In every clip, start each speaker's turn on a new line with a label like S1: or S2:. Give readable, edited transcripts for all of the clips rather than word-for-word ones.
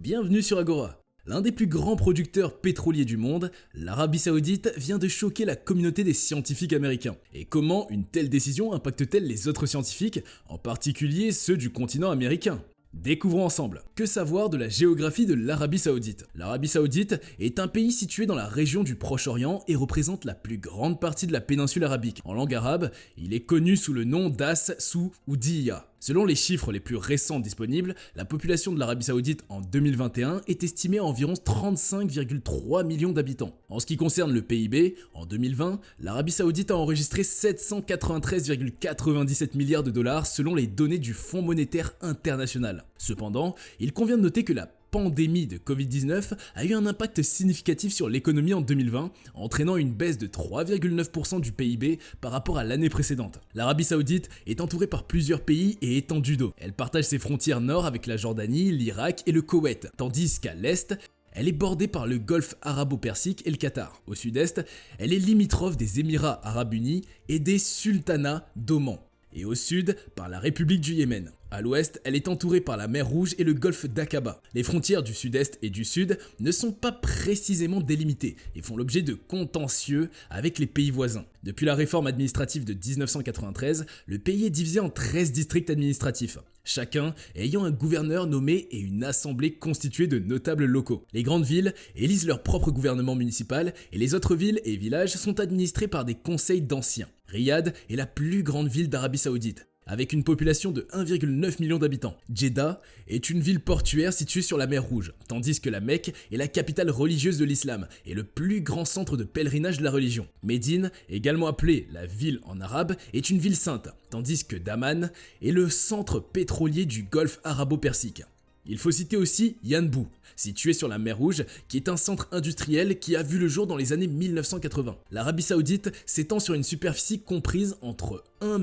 S1: Bienvenue sur Agora. L'un des plus grands producteurs pétroliers du monde, l'Arabie Saoudite vient de choquer la communauté des scientifiques américains. Et comment une telle décision impacte-t-elle les autres scientifiques, en particulier ceux du continent américain ? Découvrons ensemble. Que savoir de la géographie de l'Arabie Saoudite ? L'Arabie Saoudite est un pays situé dans la région du Proche-Orient et représente la plus grande partie de la péninsule arabique. En langue arabe, il est connu sous le nom d'As Sou ou Diya. Selon les chiffres les plus récents disponibles, la population de l'Arabie Saoudite en 2021 est estimée à environ 35,3 millions d'habitants. En ce qui concerne le PIB, en 2020, l'Arabie Saoudite a enregistré 793,97 milliards de dollars selon les données du Fonds monétaire international. Cependant, il convient de noter que la pandémie de Covid-19 a eu un impact significatif sur l'économie en 2020, entraînant une baisse de 3,9% du PIB par rapport à l'année précédente. L'Arabie Saoudite est entourée par plusieurs pays et étendue d'eau. Elle partage ses frontières nord avec la Jordanie, l'Irak et le Koweït, tandis qu'à l'est, elle est bordée par le golfe arabo-persique et le Qatar. Au sud-est, elle est limitrophe des Émirats arabes unis et des sultanats d'Oman. Et au sud, par la République du Yémen. À l'ouest, elle est entourée par la mer Rouge et le golfe d'Aqaba. Les frontières du sud-est et du sud ne sont pas précisément délimitées et font l'objet de contentieux avec les pays voisins. Depuis la réforme administrative de 1993, le pays est divisé en 13 districts administratifs, chacun ayant un gouverneur nommé et une assemblée constituée de notables locaux. Les grandes villes élisent leur propre gouvernement municipal et les autres villes et villages sont administrés par des conseils d'anciens. Riyad est la plus grande ville d'Arabie Saoudite, avec une population de 1,9 million d'habitants. Jeddah est une ville portuaire située sur la mer Rouge, tandis que la Mecque est la capitale religieuse de l'islam et le plus grand centre de pèlerinage de la religion. Médine, également appelée la ville en arabe, est une ville sainte, tandis que Daman est le centre pétrolier du golfe arabo-persique. Il faut citer aussi Yanbu, situé sur la mer Rouge, qui est un centre industriel qui a vu le jour dans les années 1980. L'Arabie Saoudite s'étend sur une superficie comprise entre 1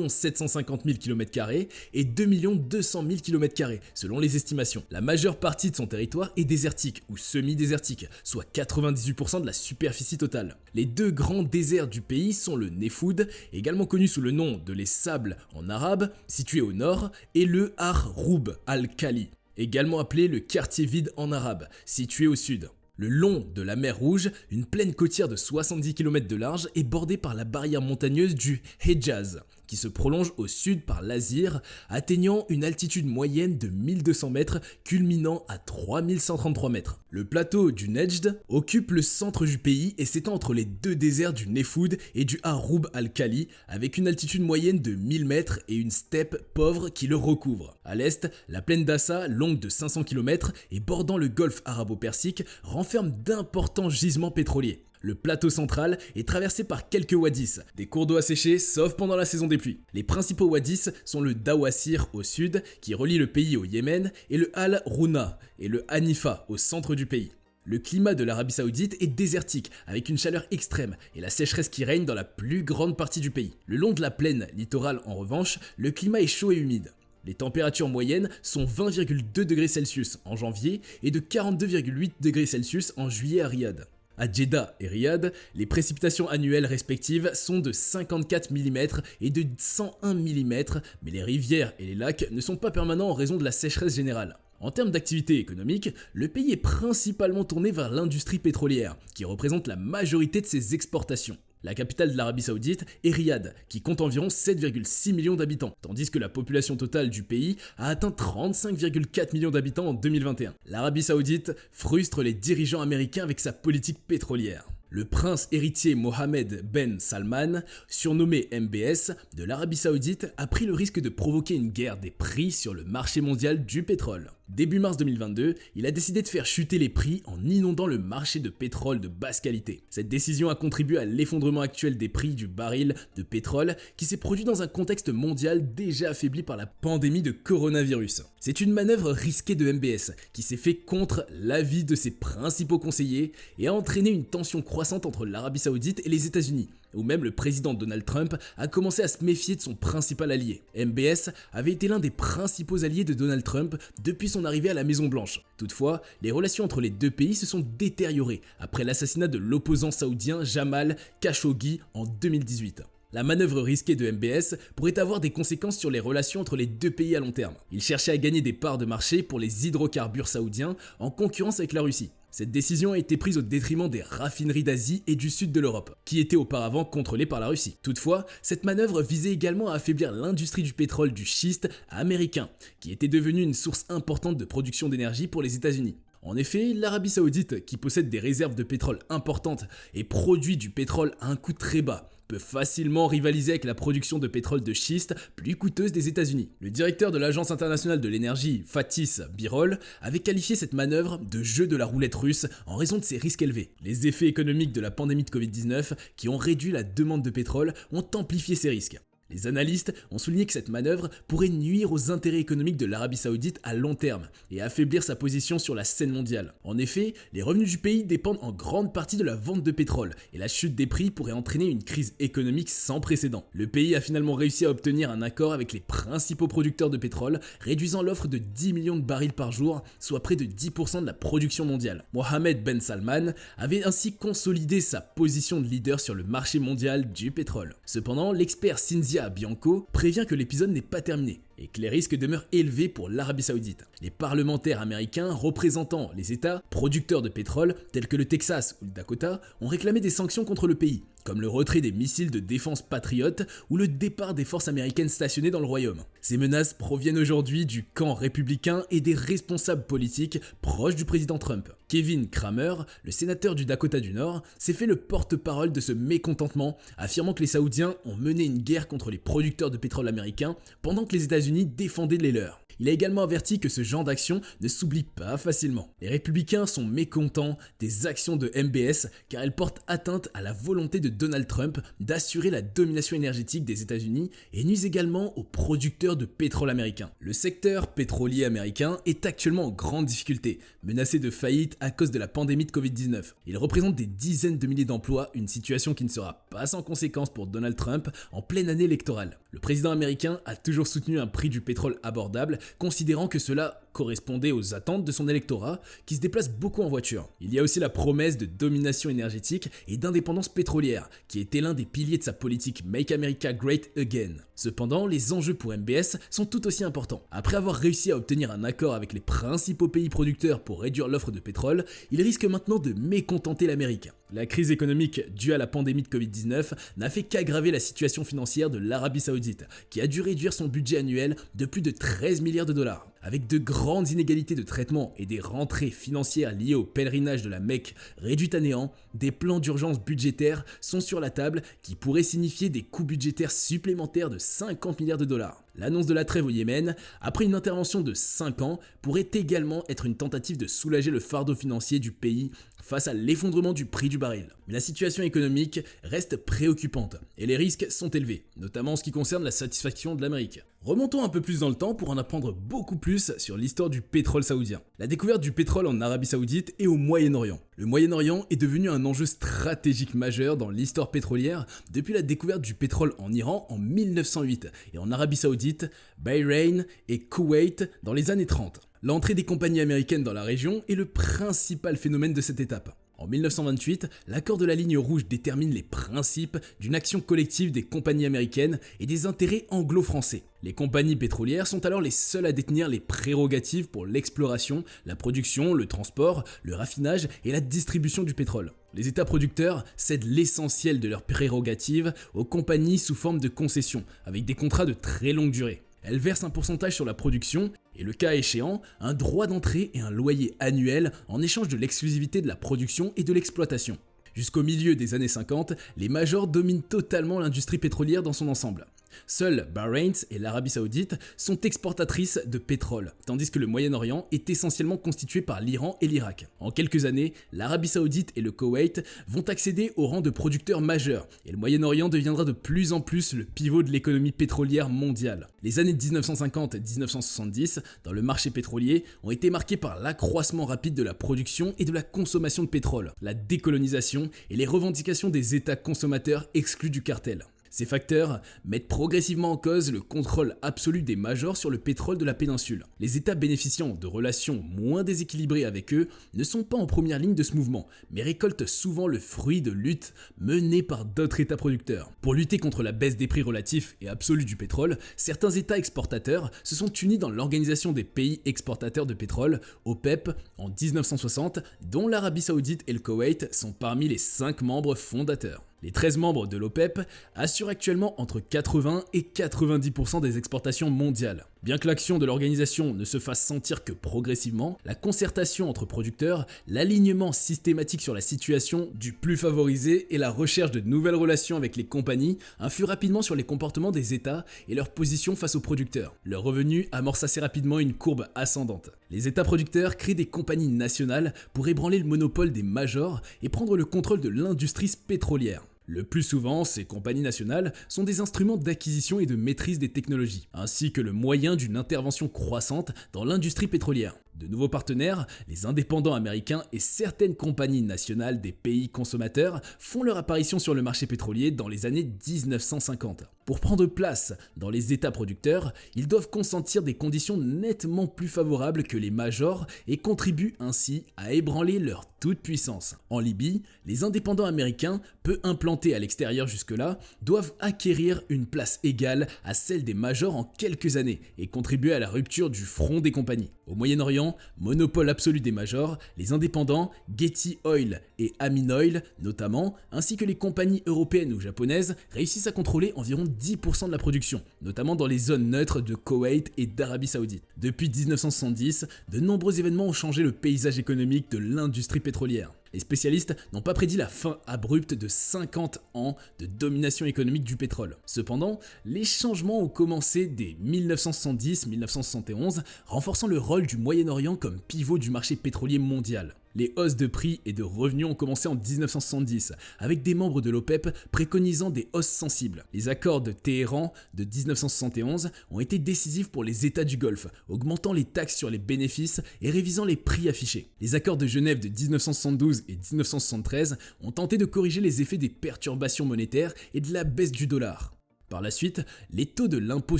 S1: 750 000 km² et 2 200 000 km², selon les estimations. La majeure partie de son territoire est désertique ou semi-désertique, soit 98% de la superficie totale. Les deux grands déserts du pays sont le Nefoud, également connu sous le nom de les Sables en arabe, situé au nord, et le Ar-Roub al-Khali, également appelé le quartier vide en arabe, situé au sud. Le long de la mer Rouge, une plaine côtière de 70 km de large est bordée par la barrière montagneuse du Hedjaz, qui se prolonge au sud par l'Azir, atteignant une altitude moyenne de 1200 mètres, culminant à 3133 mètres. Le plateau du Nejd occupe le centre du pays et s'étend entre les deux déserts du Nefoud et du Ar-Roub al-Khali, avec une altitude moyenne de 1000 mètres et une steppe pauvre qui le recouvre. À l'est, la plaine d'Assa, longue de 500 km et bordant le golfe arabo-persique, renferme d'importants gisements pétroliers. Le plateau central est traversé par quelques wadis, des cours d'eau asséchés sauf pendant la saison des pluies. Les principaux wadis sont le Dawasir au sud, qui relie le pays au Yémen, et le Al-Rouna et le Hanifa au centre du pays. Le climat de l'Arabie Saoudite est désertique, avec une chaleur extrême et la sécheresse qui règne dans la plus grande partie du pays. Le long de la plaine littorale, en revanche, le climat est chaud et humide. Les températures moyennes sont 20,2 degrés Celsius en janvier et de 42,8 degrés Celsius en juillet à Riyad. À Jeddah et Riyad, les précipitations annuelles respectives sont de 54 mm et de 101 mm, mais les rivières et les lacs ne sont pas permanents en raison de la sécheresse générale. En termes d'activité économique, le pays est principalement tourné vers l'industrie pétrolière, qui représente la majorité de ses exportations. La capitale de l'Arabie Saoudite est Riyad, qui compte environ 7,6 millions d'habitants, tandis que la population totale du pays a atteint 35,4 millions d'habitants en 2021. L'Arabie Saoudite frustre les dirigeants américains avec sa politique pétrolière. Le prince héritier Mohammed Ben Salman, surnommé MBS, de l'Arabie Saoudite, a pris le risque de provoquer une guerre des prix sur le marché mondial du pétrole. Début mars 2022, il a décidé de faire chuter les prix en inondant le marché de pétrole de basse qualité. Cette décision a contribué à l'effondrement actuel des prix du baril de pétrole qui s'est produit dans un contexte mondial déjà affaibli par la pandémie de coronavirus. C'est une manœuvre risquée de MBS qui s'est fait contre l'avis de ses principaux conseillers et a entraîné une tension croissante entre l'Arabie Saoudite et les États-Unis, où même le président Donald Trump a commencé à se méfier de son principal allié. MBS avait été l'un des principaux alliés de Donald Trump depuis son arrivée à la Maison Blanche. Toutefois, les relations entre les deux pays se sont détériorées après l'assassinat de l'opposant saoudien Jamal Khashoggi en 2018. La manœuvre risquée de MBS pourrait avoir des conséquences sur les relations entre les deux pays à long terme. Il cherchait à gagner des parts de marché pour les hydrocarbures saoudiens en concurrence avec la Russie. Cette décision a été prise au détriment des raffineries d'Asie et du sud de l'Europe, qui étaient auparavant contrôlées par la Russie. Toutefois, cette manœuvre visait également à affaiblir l'industrie du pétrole du schiste américain, qui était devenue une source importante de production d'énergie pour les États-Unis. En effet, l'Arabie Saoudite, qui possède des réserves de pétrole importantes et produit du pétrole à un coût très bas, peut facilement rivaliser avec la production de pétrole de schiste plus coûteuse des États-Unis. Le directeur de l'Agence internationale de l'énergie, Fatih Birol, avait qualifié cette manœuvre de jeu de la roulette russe en raison de ses risques élevés. Les effets économiques de la pandémie de Covid-19, qui ont réduit la demande de pétrole, ont amplifié ces risques. Les analystes ont souligné que cette manœuvre pourrait nuire aux intérêts économiques de l'Arabie Saoudite à long terme et affaiblir sa position sur la scène mondiale. En effet, les revenus du pays dépendent en grande partie de la vente de pétrole et la chute des prix pourrait entraîner une crise économique sans précédent. Le pays a finalement réussi à obtenir un accord avec les principaux producteurs de pétrole, réduisant l'offre de 10 millions de barils par jour, soit près de 10% de la production mondiale. Mohammed Ben Salman avait ainsi consolidé sa position de leader sur le marché mondial du pétrole. Cependant, l'expert Cinzia Bianco prévient que l'épisode n'est pas terminé et que les risques demeurent élevés pour l'Arabie Saoudite. Les parlementaires américains représentant les États producteurs de pétrole, tels que le Texas ou le Dakota, ont réclamé des sanctions contre le pays, comme le retrait des missiles de défense Patriot ou le départ des forces américaines stationnées dans le royaume. Ces menaces proviennent aujourd'hui du camp républicain et des responsables politiques proches du président Trump. Kevin Cramer, le sénateur du Dakota du Nord, s'est fait le porte-parole de ce mécontentement, affirmant que les Saoudiens ont mené une guerre contre les producteurs de pétrole américains pendant que les États-Unis défendaient les leurs. Il a également averti que ce genre d'action ne s'oublie pas facilement. Les républicains sont mécontents des actions de MBS car elles portent atteinte à la volonté de Donald Trump d'assurer la domination énergétique des États-Unis et nuisent également aux producteurs de pétrole américains. Le secteur pétrolier américain est actuellement en grande difficulté, menacé de faillite à cause de la pandémie de Covid-19. Il représente des dizaines de milliers d'emplois, une situation qui ne sera pas sans conséquence pour Donald Trump en pleine année électorale. Le président américain a toujours soutenu un prix du pétrole abordable, considérant que cela correspondait aux attentes de son électorat qui se déplace beaucoup en voiture. Il y a aussi la promesse de domination énergétique et d'indépendance pétrolière, qui était l'un des piliers de sa politique Make America Great Again. Cependant, les enjeux pour MBS sont tout aussi importants. Après avoir réussi à obtenir un accord avec les principaux pays producteurs pour réduire l'offre de pétrole, il risque maintenant de mécontenter l'Amérique. La crise économique due à la pandémie de Covid-19 n'a fait qu'aggraver la situation financière de l'Arabie Saoudite, qui a dû réduire son budget annuel de plus de 13 milliards de dollars. Avec de grandes inégalités de traitement et des rentrées financières liées au pèlerinage de la Mecque réduites à néant, des plans d'urgence budgétaires sont sur la table qui pourraient signifier des coûts budgétaires supplémentaires de 50 milliards de dollars. L'annonce de la trêve au Yémen, après une intervention de 5 ans, pourrait également être une tentative de soulager le fardeau financier du pays face à l'effondrement du prix du baril. Mais la situation économique reste préoccupante et les risques sont élevés, notamment en ce qui concerne la satisfaction de l'Amérique. Remontons un peu plus dans le temps pour en apprendre beaucoup plus sur l'histoire du pétrole saoudien. La découverte du pétrole en Arabie Saoudite et au Moyen-Orient. Le Moyen-Orient est devenu un enjeu stratégique majeur dans l'histoire pétrolière depuis la découverte du pétrole en Iran en 1908 et en Arabie Saoudite, Bahreïn et Koweït dans les années 30. L'entrée des compagnies américaines dans la région est le principal phénomène de cette étape. En 1928, l'accord de la ligne rouge détermine les principes d'une action collective des compagnies américaines et des intérêts anglo-français. Les compagnies pétrolières sont alors les seules à détenir les prérogatives pour l'exploration, la production, le transport, le raffinage et la distribution du pétrole. Les États producteurs cèdent l'essentiel de leurs prérogatives aux compagnies sous forme de concessions, avec des contrats de très longue durée. Elles versent un pourcentage sur la production et, le cas échéant, un droit d'entrée et un loyer annuel en échange de l'exclusivité de la production et de l'exploitation. Jusqu'au milieu des années 50, les majors dominent totalement l'industrie pétrolière dans son ensemble. Seuls Bahreïn et l'Arabie Saoudite sont exportatrices de pétrole, tandis que le Moyen-Orient est essentiellement constitué par l'Iran et l'Irak. En quelques années, l'Arabie Saoudite et le Koweït vont accéder au rang de producteurs majeurs, et le Moyen-Orient deviendra de plus en plus le pivot de l'économie pétrolière mondiale. Les années 1950-1970, dans le marché pétrolier, ont été marquées par l'accroissement rapide de la production et de la consommation de pétrole, la décolonisation et les revendications des États consommateurs exclus du cartel. Ces facteurs mettent progressivement en cause le contrôle absolu des majors sur le pétrole de la péninsule. Les États bénéficiant de relations moins déséquilibrées avec eux ne sont pas en première ligne de ce mouvement, mais récoltent souvent le fruit de luttes menées par d'autres États producteurs. Pour lutter contre la baisse des prix relatifs et absolus du pétrole, certains États exportateurs se sont unis dans l'Organisation des pays exportateurs de pétrole, OPEP, en 1960, dont l'Arabie Saoudite et le Koweït sont parmi les 5 membres fondateurs. Les 13 membres de l'OPEP assurent actuellement entre 80 et 90% des exportations mondiales. Bien que l'action de l'organisation ne se fasse sentir que progressivement, la concertation entre producteurs, l'alignement systématique sur la situation du plus favorisé et la recherche de nouvelles relations avec les compagnies influent rapidement sur les comportements des États et leur position face aux producteurs. Leurs revenus amorcent assez rapidement une courbe ascendante. Les États producteurs créent des compagnies nationales pour ébranler le monopole des majors et prendre le contrôle de l'industrie pétrolière. Le plus souvent, ces compagnies nationales sont des instruments d'acquisition et de maîtrise des technologies, ainsi que le moyen d'une intervention croissante dans l'industrie pétrolière. De nouveaux partenaires, les indépendants américains et certaines compagnies nationales des pays consommateurs font leur apparition sur le marché pétrolier dans les années 1950. Pour prendre place dans les États producteurs, ils doivent consentir des conditions nettement plus favorables que les majors et contribuent ainsi à ébranler leur toute-puissance. En Libye, les indépendants américains, peu implantés à l'extérieur jusque-là, doivent acquérir une place égale à celle des majors en quelques années et contribuer à la rupture du front des compagnies. Au Moyen-Orient, monopole absolu des majors, les indépendants, Getty Oil et Amin Oil notamment, ainsi que les compagnies européennes ou japonaises, réussissent à contrôler environ 10% de la production, notamment dans les zones neutres de Koweït et d'Arabie Saoudite. Depuis 1970, de nombreux événements ont changé le paysage économique de l'industrie pétrolière. Les spécialistes n'ont pas prédit la fin abrupte de 50 ans de domination économique du pétrole. Cependant, les changements ont commencé dès 1970-1971, renforçant le rôle du Moyen-Orient comme pivot du marché pétrolier mondial. Les hausses de prix et de revenus ont commencé en 1970, avec des membres de l'OPEP préconisant des hausses sensibles. Les accords de Téhéran de 1971 ont été décisifs pour les États du Golfe, augmentant les taxes sur les bénéfices et révisant les prix affichés. Les accords de Genève de 1972 et 1973 ont tenté de corriger les effets des perturbations monétaires et de la baisse du dollar. Par la suite, les taux de l'impôt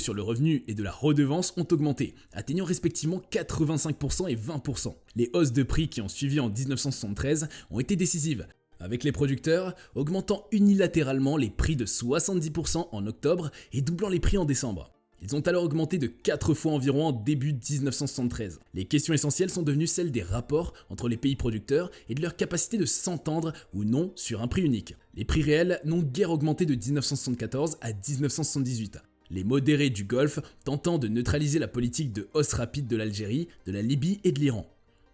S1: sur le revenu et de la redevance ont augmenté, atteignant respectivement 85% et 20%. Les hausses de prix qui ont suivi en 1973 ont été décisives, avec les producteurs augmentant unilatéralement les prix de 70% en octobre et doublant les prix en décembre. Ils ont alors augmenté de 4 fois environ en début 1973. Les questions essentielles sont devenues celles des rapports entre les pays producteurs et de leur capacité de s'entendre ou non sur un prix unique. Les prix réels n'ont guère augmenté de 1974 à 1978. Les modérés du Golfe tentant de neutraliser la politique de hausse rapide de l'Algérie, de la Libye et de l'Iran.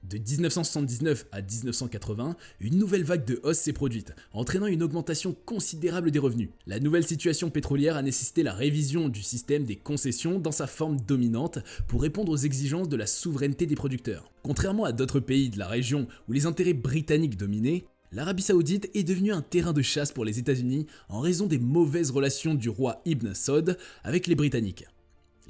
S1: De 1979 à 1980, une nouvelle vague de hausse s'est produite, entraînant une augmentation considérable des revenus. La nouvelle situation pétrolière a nécessité la révision du système des concessions dans sa forme dominante pour répondre aux exigences de la souveraineté des producteurs. Contrairement à d'autres pays de la région où les intérêts britanniques dominaient, l'Arabie Saoudite est devenue un terrain de chasse pour les États-Unis en raison des mauvaises relations du roi Ibn Saud avec les Britanniques.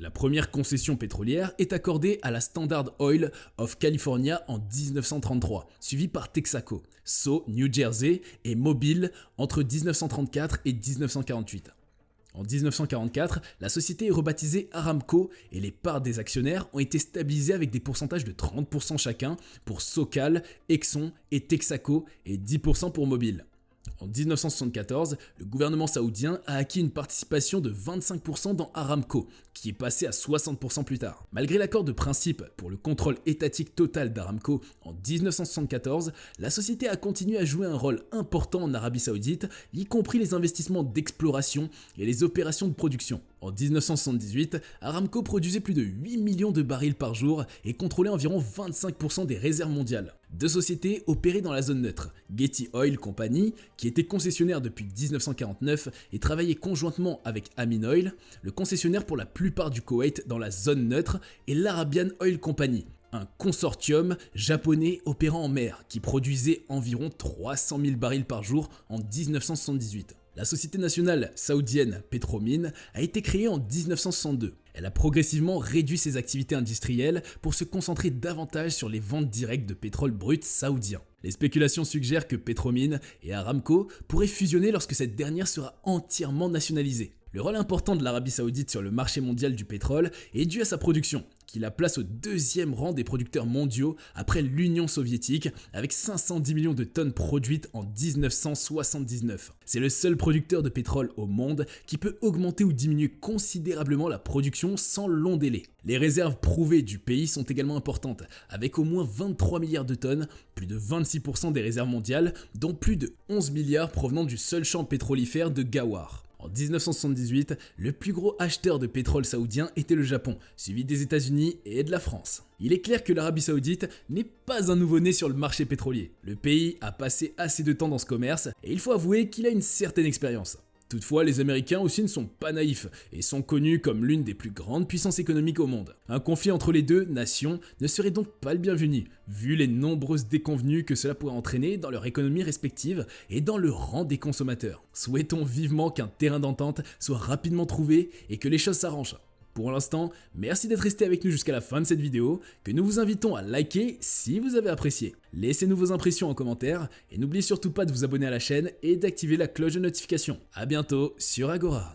S1: La première concession pétrolière est accordée à la Standard Oil of California en 1933, suivie par Texaco, Sault, New Jersey et Mobile entre 1934 et 1948. En 1944, la société est rebaptisée Aramco et les parts des actionnaires ont été stabilisées avec des pourcentages de 30% chacun pour Socal, Exxon et Texaco et 10% pour Mobil. En 1974, le gouvernement saoudien a acquis une participation de 25% dans Aramco, qui est passée à 60% plus tard. Malgré l'accord de principe pour le contrôle étatique total d'Aramco en 1974, la société a continué à jouer un rôle important en Arabie Saoudite, y compris les investissements d'exploration et les opérations de production. En 1978, Aramco produisait plus de 8 millions de barils par jour et contrôlait environ 25% des réserves mondiales. Deux sociétés opéraient dans la zone neutre, Getty Oil Company, qui était concessionnaire depuis 1949 et travaillait conjointement avec Amin Oil, le concessionnaire pour la plupart du Koweït dans la zone neutre, et l'Arabian Oil Company, un consortium japonais opérant en mer qui produisait environ 300 000 barils par jour en 1978. La Société nationale saoudienne Petromine a été créée en 1962. Elle a progressivement réduit ses activités industrielles pour se concentrer davantage sur les ventes directes de pétrole brut saoudien. Les spéculations suggèrent que Petromine et Aramco pourraient fusionner lorsque cette dernière sera entièrement nationalisée. Le rôle important de l'Arabie Saoudite sur le marché mondial du pétrole est dû à sa production, qui la place au deuxième rang des producteurs mondiaux après l'Union soviétique, avec 510 millions de tonnes produites en 1979. C'est le seul producteur de pétrole au monde qui peut augmenter ou diminuer considérablement la production sans long délai. Les réserves prouvées du pays sont également importantes, avec au moins 23 milliards de tonnes, plus de 26% des réserves mondiales, dont plus de 11 milliards provenant du seul champ pétrolifère de Ghawar. En 1978, le plus gros acheteur de pétrole saoudien était le Japon, suivi des États-Unis et de la France. Il est clair que l'Arabie Saoudite n'est pas un nouveau-né sur le marché pétrolier. Le pays a passé assez de temps dans ce commerce et il faut avouer qu'il a une certaine expérience. Toutefois, les Américains aussi ne sont pas naïfs et sont connus comme l'une des plus grandes puissances économiques au monde. Un conflit entre les deux nations ne serait donc pas le bienvenu, vu les nombreuses déconvenues que cela pourrait entraîner dans leur économie respective et dans le rang des consommateurs. Souhaitons vivement qu'un terrain d'entente soit rapidement trouvé et que les choses s'arrangent. Pour l'instant, merci d'être resté avec nous jusqu'à la fin de cette vidéo, que nous vous invitons à liker si vous avez apprécié. Laissez-nous vos impressions en commentaire et n'oubliez surtout pas de vous abonner à la chaîne et d'activer la cloche de notification. A bientôt sur Agora.